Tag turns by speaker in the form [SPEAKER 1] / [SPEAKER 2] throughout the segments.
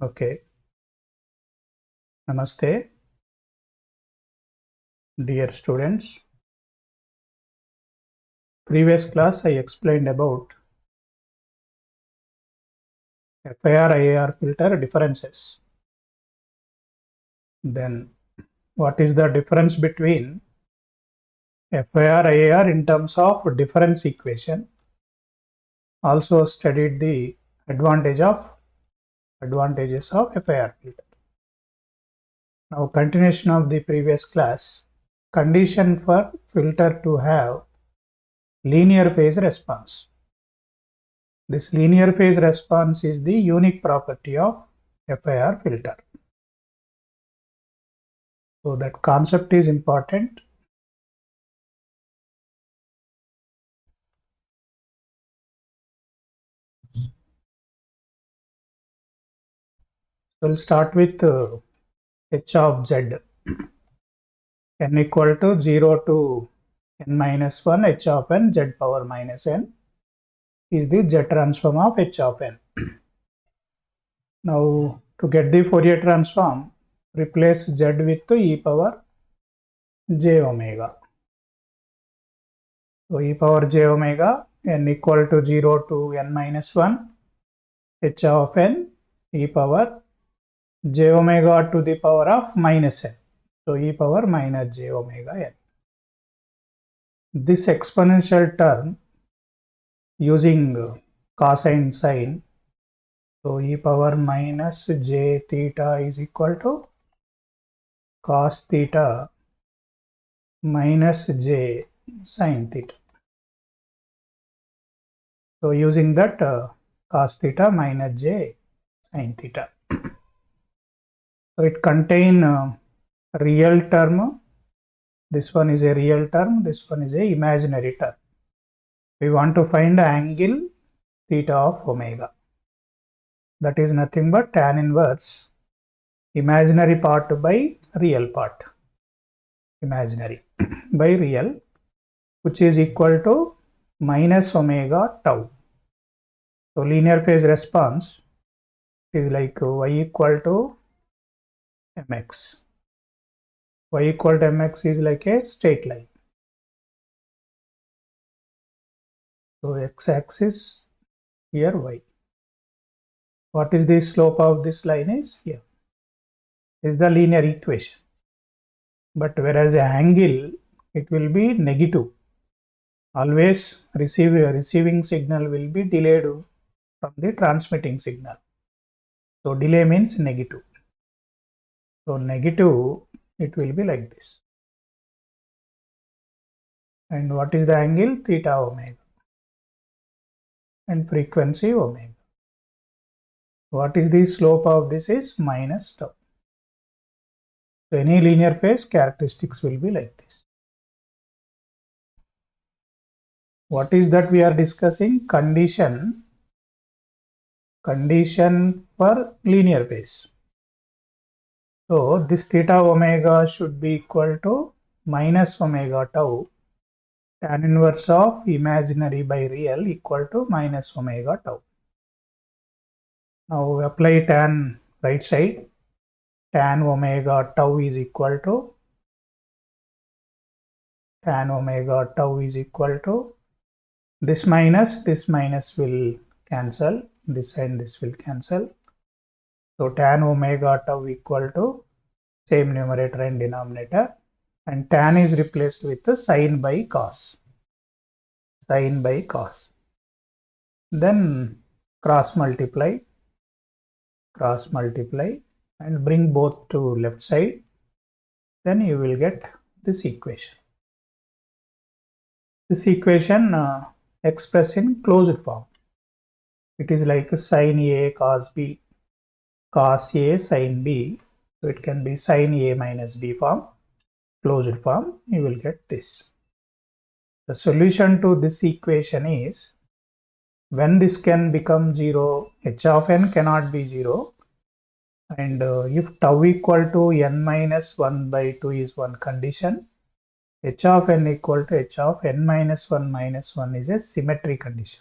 [SPEAKER 1] Okay. Namaste, dear students. Previous class I explained about FIR-IIR filter differences. Then what is the difference between FIR-IIR in terms of difference equation? Also studied the advantages of FIR filter. Now continuation of the previous class. Condition for filter to have linear phase response. This linear phase response is the unique property of FIR filter. So that concept is important. We'll start with h of z. N equal to 0 to n minus 1 h of n z power minus n is the z transform of h of n. Now to get the Fourier transform, replace z with e power j omega. So e power j omega n equal to 0 to n minus 1 h of n e power j omega to the power of minus n. So e power minus j omega n. This exponential term using cosine sine, so e power minus j theta is equal to cos theta minus j sine theta. So using that cos theta minus j sine theta. So it contain real term. This one is a real term. This one is a imaginary term. We want to find the angle theta of omega. That is nothing but tan inverse imaginary part by real part. Imaginary by real, which is equal to minus omega tau. So linear phase response is like y equal to mx. Y equal to mx is like a straight line. So x-axis here y. What is the slope of this line is here. Is the linear equation. But whereas the angle, it will be negative. Always receiving signal will be delayed from the transmitting signal. So delay means negative. So negative, it will be like this. And what is the angle? Theta omega. And frequency omega. What is the slope of this is minus tau. So any linear phase characteristics will be like this. What is that we are discussing? Condition for linear phase. So this theta omega should be equal to minus omega tau, tan inverse of imaginary by real equal to minus omega tau. Now apply tan right side. Tan omega tau is equal to this minus will cancel, this and this will cancel. So tan omega tau equal to same numerator and denominator, and tan is replaced with the sine by cos. Then cross multiply and bring both to left side. Then you will get this equation. This equation expressed in closed form. It is like sin A cos B, cos A sin B. So it can be sin A minus B form, closed form. You will get this. The solution to this equation is when this can become 0, h of n cannot be 0. And if tau equal to n minus 1 by 2 is one condition, h of n equal to h of n minus 1 minus 1 is a symmetry condition.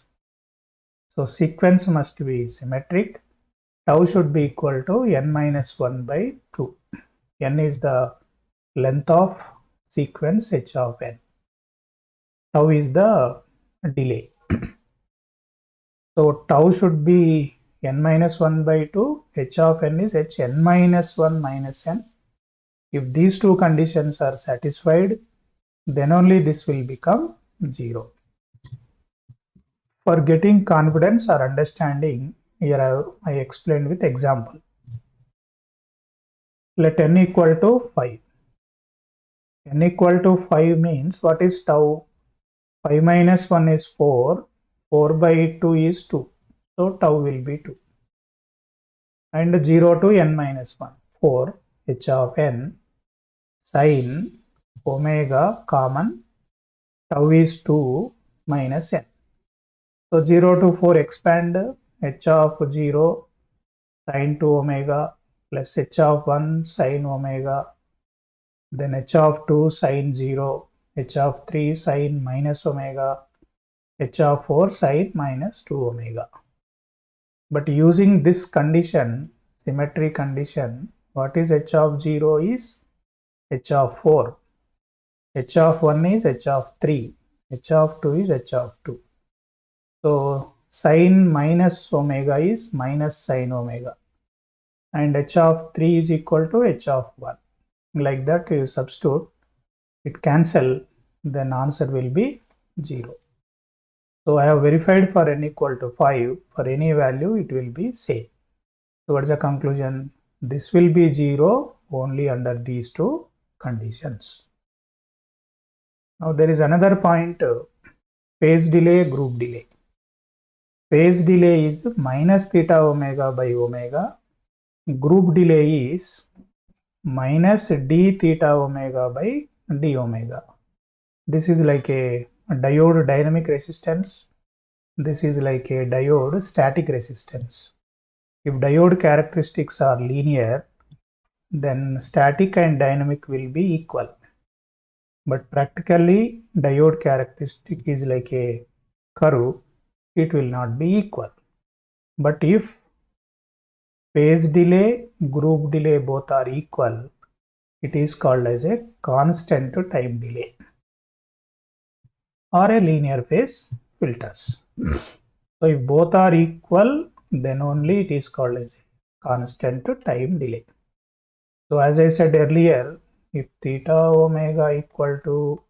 [SPEAKER 1] So sequence must be symmetric tau should be equal to n minus 1 by 2. N is the length of sequence h of n. Tau is the delay. So tau should be n minus 1 by 2. H of n is h n minus 1 minus n. If these two conditions are satisfied, then only this will become 0. For getting confidence or understanding, here I explained with example. Let n equal to 5. N equal to 5 means what is tau? 5 minus 1 is 4. 4 by 2 is 2. So tau will be 2. And 0 to n minus 1. 4 h of n sin omega common, tau is 2 minus n. So 0 to 4 expand, h of 0 sin 2 omega plus h of 1 sin omega, then h of 2 sin 0, h of 3 sin minus omega, h of 4 sin minus 2 omega. But using this condition, symmetry condition, what is h of 0 is h of 4, h of 1 is h of 3, h of 2 is h of 2. So sin minus omega is minus sin omega, and h of 3 is equal to h of 1. Like that you substitute, it cancel, then answer will be 0. So I have verified for n equal to 5, for any value it will be same. So what is the conclusion? This will be 0 only under these two conditions. Now there is another point, phase delay, group delay. Phase delay is minus theta omega by omega. Group delay is minus d theta omega by d omega. This is like a diode dynamic resistance. This is like a diode static resistance. If diode characteristics are linear, then static and dynamic will be equal. But practically, diode characteristic is like a curve, it will not be equal. But if phase delay, group delay both are equal, it is called as a constant time delay or a linear phase filters. So if both are equal, then only it is called as a constant time delay. So as I said earlier, if theta omega equal to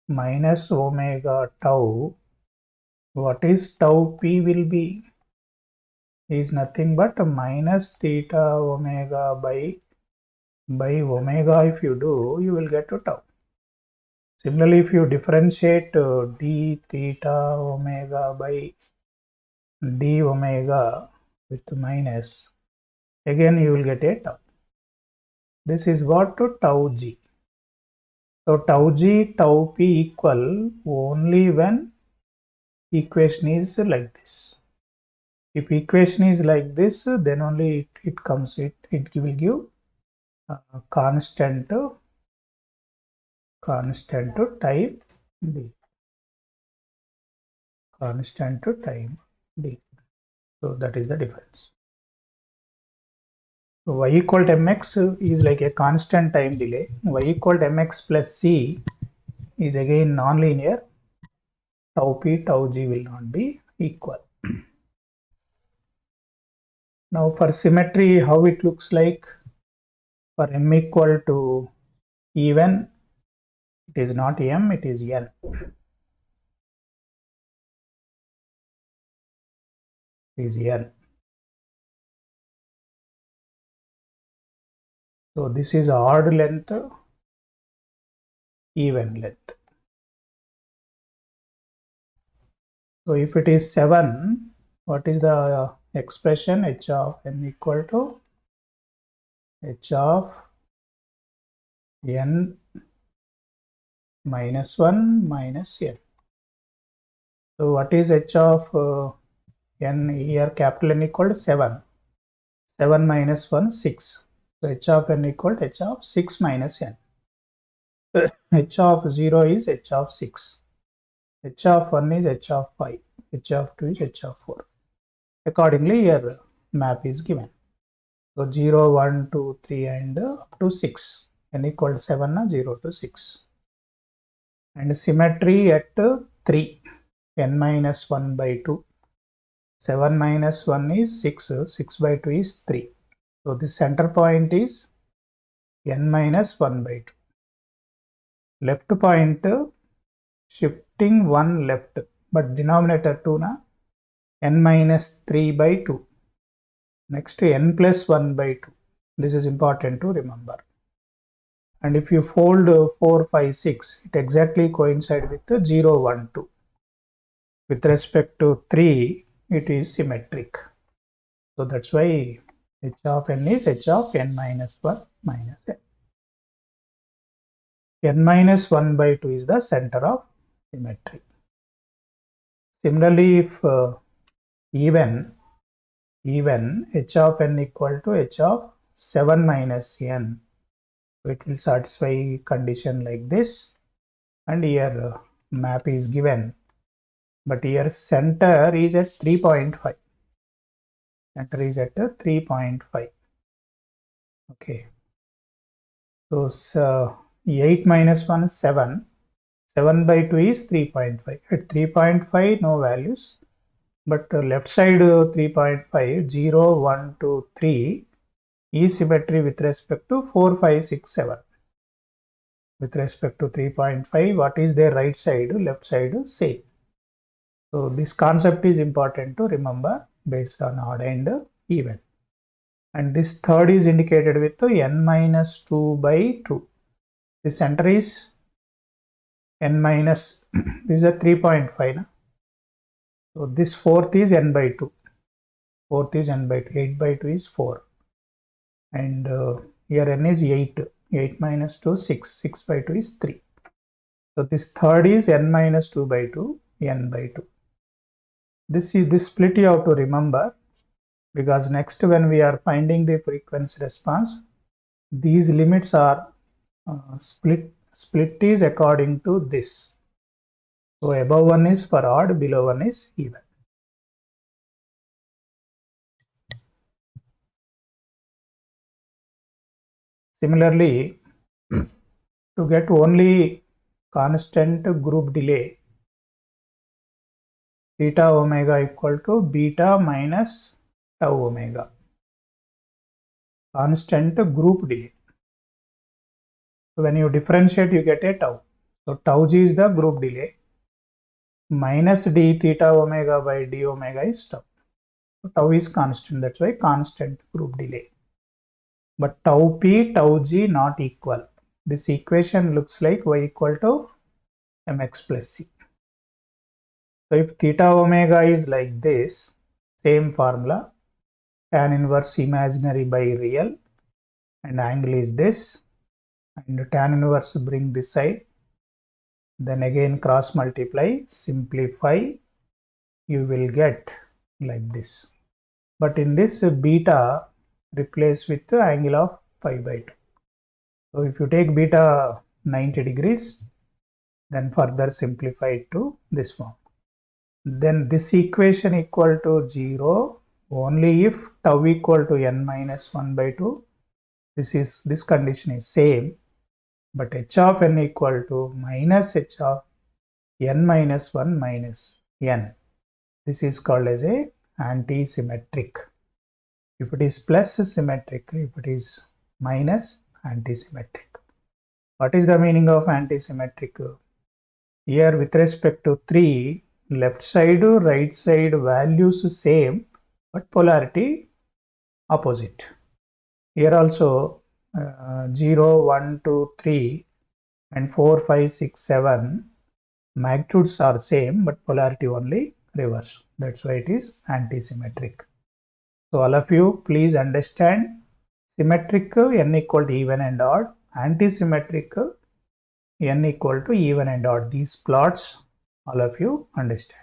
[SPEAKER 1] minus omega tau, what is tau p will be? Is nothing but minus theta omega by omega. If you do, you will get to tau. Similarly, if you differentiate d theta omega by d omega with minus, again you will get a tau. This is what to tau g. So tau g, tau p equal only when equation is like this. If equation is like this, then only it will give constant time d. Constant time d. So that is the difference. So y equal to mx is like a constant time delay. Y equal to mx plus c is again non-linear. Tau p, tau g will not be equal. Now for symmetry, how it looks like? For m equal to even, it is not m, it is n. It is n. So this is odd length, even length. So if it is 7, what is the expression? H of n equal to h of n minus 1 minus n. So what is h of n here? Capital N equal to 7. 7 minus 1, 6. So h of n equal to h of 6 minus n. H of 0 is h of 6. H of 1 is h of 5. H of 2 is h of 4. Accordingly, your map is given. So 0, 1, 2, 3 and up to 6. N equal to 7, 0 to 6. And symmetry at 3, n minus 1 by 2. 7 minus 1 is 6, 6 by 2 is 3. So the center point is n minus 1 by 2. Left point shifting 1 left, but denominator 2 na n minus 3 by 2. Next to n plus 1 by 2. This is important to remember. And if you fold 4, 5, 6, it exactly coincides with 0, 1, 2. With respect to 3, it is symmetric. So that's why h of n is h of n minus 1 minus n. N minus 1 by 2 is the center of symmetry. Similarly, if even h of n equal to h of 7 minus n, it will satisfy condition like this. And here map is given, but here center is at 3.5. Center is at 3.5. Okay. So 8 minus 1 is 7. 7 by 2 is 3.5. At 3.5, no values. But left side 3.5, 0, 1, 2, 3 is symmetry with respect to 4, 5, 6, 7. With respect to 3.5, what is their right side, left side, same. So this concept is important to remember based on odd and even. And this third is indicated with n minus 2 by 2. The center is n minus, this is a 3.5. Na? So this fourth is n by 2. Fourth is n by 2. 8 by 2 is 4. And here n is 8. 8 minus 2, 6. 6 by 2 is 3. So this third is n minus 2 by 2, n by 2. This split you have to remember, because next when we are finding the frequency response, these limits are split is according to this. So above one is for odd, below one is even. Similarly, to get only constant group delay, theta omega equal to beta minus tau omega. Constant group delay. So when you differentiate, you get a tau. So tau g is the group delay. Minus d theta omega by d omega is tau. So tau is constant. That's why constant group delay. But tau p, tau g not equal. This equation looks like y equal to mx plus c. So if theta omega is like this, same formula, tan inverse imaginary by real, and angle is this, and tan inverse bring this side, then again cross multiply, simplify, you will get like this. But in this beta replace with the angle of pi by 2. So if you take beta 90 degrees, then further simplify it to this form. Then this equation equal to 0 only if tau equal to n minus 1 by 2. This condition is same, but h of n equal to minus h of n minus 1 minus n. This is called as a anti-symmetric. If it is plus, symmetric. If it is minus, anti-symmetric. What is the meaning of anti-symmetric? Here with respect to 3, left side, right side values same, but polarity opposite. Here also 0, 1, 2, 3 and 4, 5, 6, 7 magnitudes are same, but polarity only reverse. That's why it is anti-symmetric. So all of you please understand, symmetric n equal to even and odd, anti-symmetric n equal to even and odd. These plots all of you understand.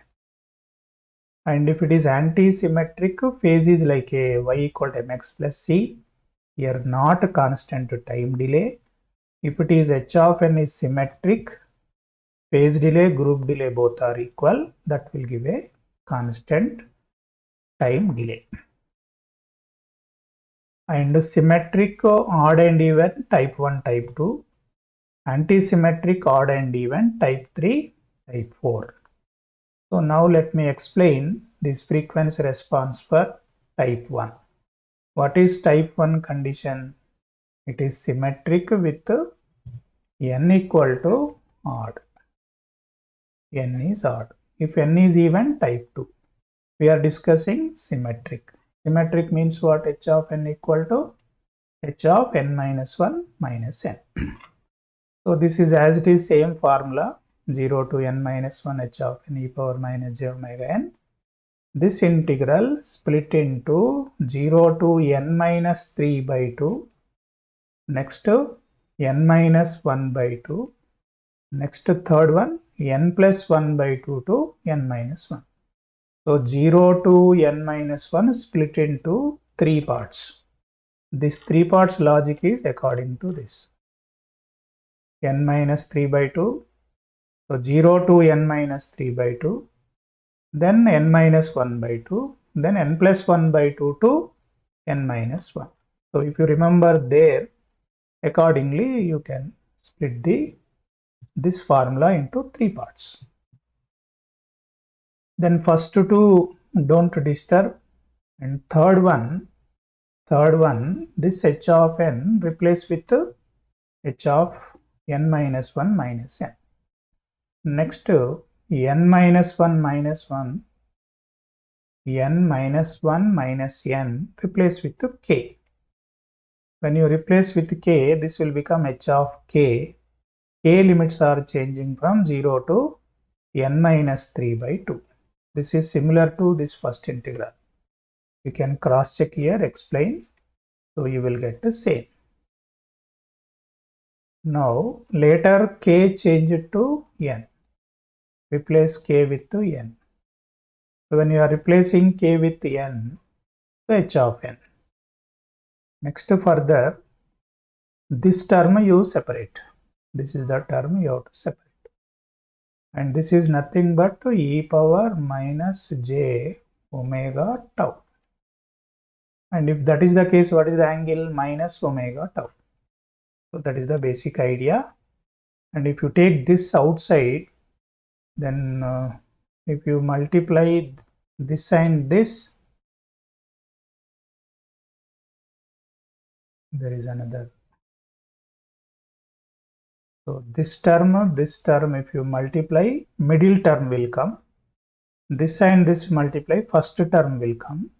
[SPEAKER 1] And if it is anti-symmetric, phase is like a y equal to mx plus c. Here not constant time delay. If it is h of n is symmetric, phase delay, group delay both are equal. That will give a constant time delay. and symmetric odd and even type 1, type 2, anti-symmetric odd and even type 3, type 4. So now let me explain this frequency response for type 1. What is type 1 condition? It is symmetric with n equal to odd. N is odd. If n is even, type 2. We are discussing symmetric. Symmetric means what? H of n equal to h of n minus 1 minus n. So this is as it is same formula, 0 to n minus 1 h of n e power minus j omega n. This integral split into 0 to n minus 3 by 2, next to n minus 1 by 2, next third one n plus 1 by 2 to n minus 1. So 0 to n minus 1 split into 3 parts. This 3 parts logic is according to this. N minus 3 by 2. So 0 to n minus 3 by 2. Then n minus 1 by 2. Then n plus 1 by 2 to n minus 1. So if you remember there, accordingly you can split this formula into 3 parts. Then first two don't disturb, and third one this h of n replace with h of n minus 1 minus n. Next n minus 1 minus 1, n minus 1 minus n replace with k. When you replace with k, this will become h of k. K limits are changing from 0 to n minus 3 by 2. This is similar to this first integral. You can cross check here, explain. So you will get the same. Now later k changed to n. Replace k with n. So when you are replacing k with n, so h of n. Next further, this term you separate. This is the term you have to separate. And this is nothing but e power minus j omega tau. And if that is the case, what is the angle? Minus omega tau. So that is the basic idea. And if you take this outside, then if you multiply this and this, there is another. So this term, if you multiply, middle term will come. This and this multiply, first term will come.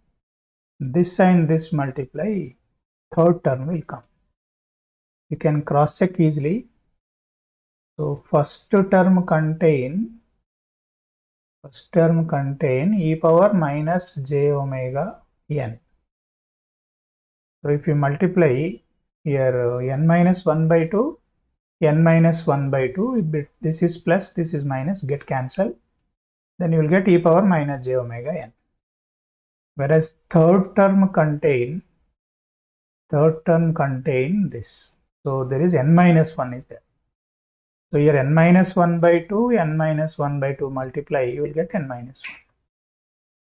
[SPEAKER 1] This and this multiply, third term will come. You can cross check easily. So first term contain e power minus j omega n. So if you multiply here n minus 1 by 2, n minus 1 by 2, this is plus, this is minus, get cancelled. Then you will get e power minus j omega n. Whereas third term contain this. So there is n minus 1 is there. So here n minus 1 by 2, n minus 1 by 2 multiply, you will get n minus 1.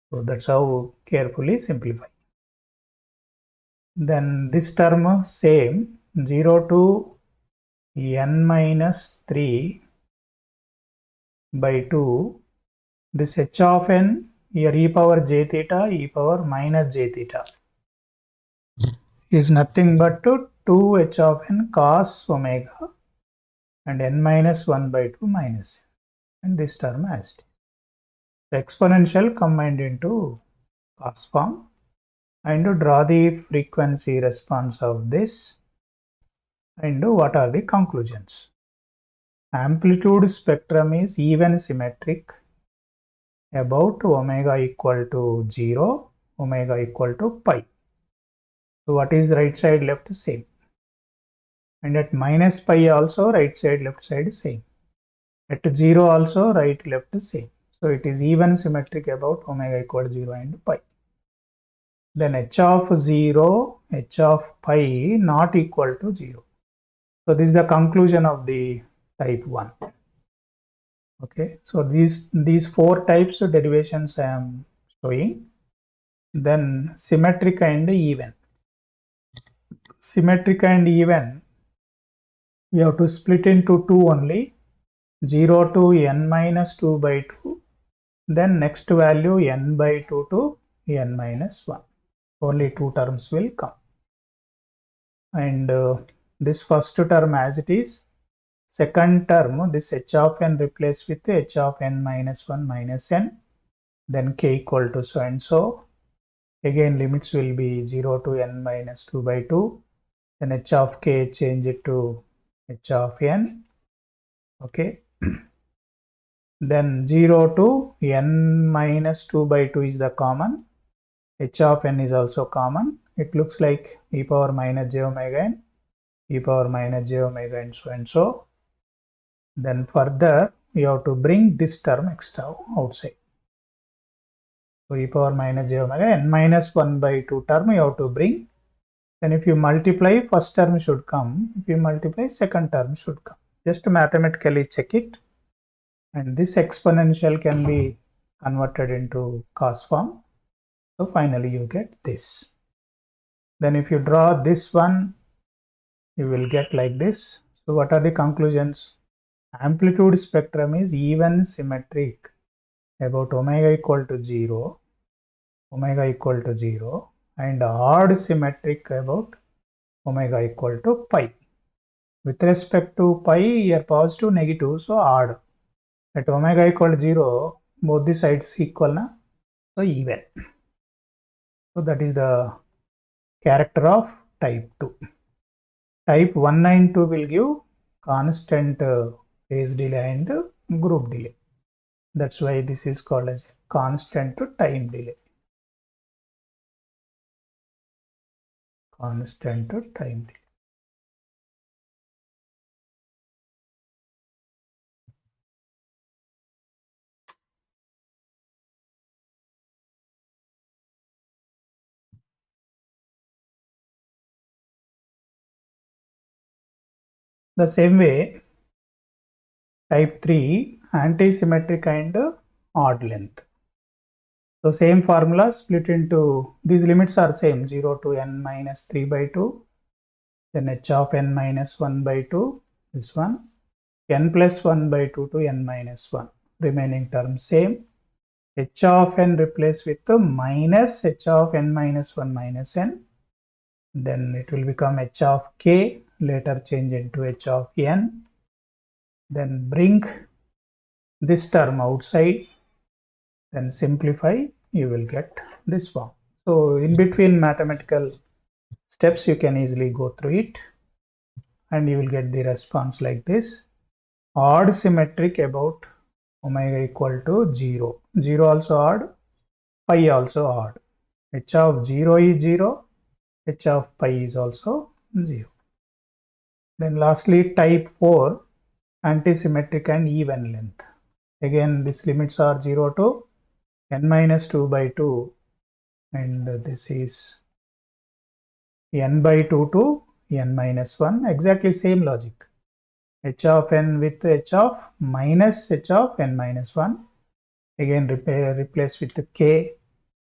[SPEAKER 1] So that's how carefully simplify. Then this term same, 0 to n minus 3 by 2, this h of n, here e power j theta, e power minus j theta is nothing but 2 h of n cos omega and n minus 1 by 2 minus n, and this term as it is. The exponential combined into cos form, and draw the frequency response of this, and what are the conclusions. Amplitude spectrum is even symmetric about omega equal to 0, omega equal to pi. So what is right side left? Same. And at minus pi also, right side left side same. At 0 also, right left same. So it is even symmetric about omega equal to 0 and pi. Then h of 0, h of pi not equal to 0. So this is the conclusion of the type 1. Okay, so these 4 types of derivations I am showing. Then symmetric and even. symmetric and even, we have to split into two only, 0 to n minus 2 by 2, then next value n by 2 to n minus 1. Only two terms will come. And this first term as it is, second term, this h of n replaced with h of n minus 1 minus n, then k equal to so and so. Again limits will be 0 to n minus 2 by 2, then h of k change it to h of n, okay. Then 0 to n minus 2 by 2 is the common, h of n is also common. It looks like e power minus j omega n, e power minus j omega n, so and so. Then further we have to bring this term extra outside. So e power minus j omega n minus 1 by 2 term you have to bring. Then if you multiply, first term should come. If you multiply, second term should come. Just to mathematically check it. And this exponential can be converted into cos form. So finally you get this. Then if you draw this one, you will get like this. So what are the conclusions? Amplitude spectrum is even symmetric about omega equal to 0, and odd symmetric about omega equal to pi. With respect to pi, here positive, negative, so odd. At omega equal to 0, both the sides equal, na? So even. So that is the character of type 2. Type 192 will give constant phase delay and group delay. That's why this is called as constant time delay. Constant time delay. The same way, type 3, anti-symmetric and odd length. So same formula split into, these limits are same, 0 to n minus 3 by 2, then h of n minus 1 by 2, this one, n plus 1 by 2 to n minus 1. Remaining term same. H of n replaced with the minus h of n minus 1 minus n. Then it will become h of k, later change into h of n. Then bring this term outside, then simplify, you will get this form. So in between mathematical steps, you can easily go through it and you will get the response like this. Odd symmetric about omega equal to 0. 0 also odd, pi also odd. H of 0 is 0, h of pi is also 0. Then lastly, type 4, anti-symmetric and even length. Again, these limits are 0 to n minus 2 by 2, and this is n by 2 to n minus 1. Exactly same logic. H of n with h of minus h of n minus 1. Again replace with k,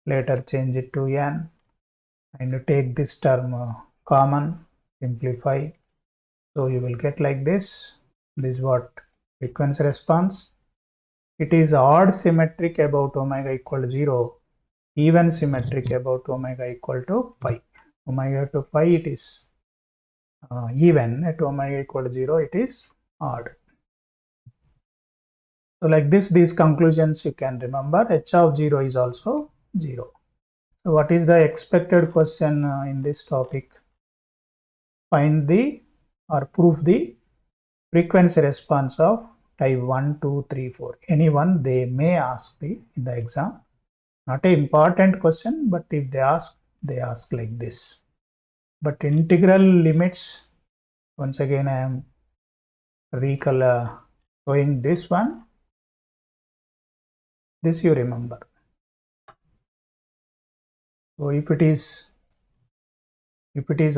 [SPEAKER 1] later change it to n, and take this term common, simplify. So you will get like this. This is what frequency response. It is odd symmetric about omega equal to 0, even symmetric about omega equal to pi. Omega to pi it is even, at omega equal to 0 it is odd. So like this, these conclusions you can remember. H of 0 is also 0. So what is the expected question in this topic? Find the or prove the frequency response of type 1, 2, 3, 4. Anyone they may ask in the exam. Not an important question, but if they ask like this. But integral limits, once again I am showing this one. This you remember. So if it is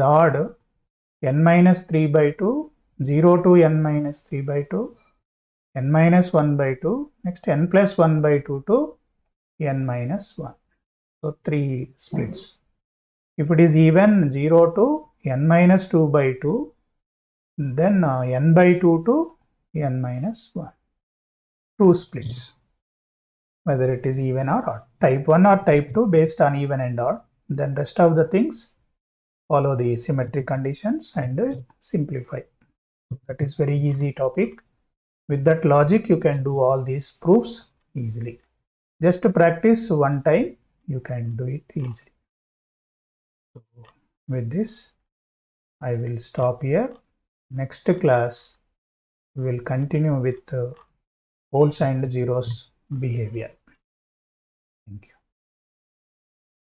[SPEAKER 1] odd, n minus 3 by 2, 0 to n minus 3 by 2, n minus 1 by 2, next n plus 1 by 2 to n minus 1. So 3 splits. If it is even, 0 to n minus 2 by 2, then n by 2 to n minus 1. 2 splits, whether it is even or odd. Type 1 or type 2 based on even and odd. Then rest of the things follow the symmetry conditions and simplify. That is very easy topic. With that logic, you can do all these proofs easily. Just to practice one time, you can do it easily. So with this, I will stop here. Next class, we will continue with poles and zeros behavior. Thank you.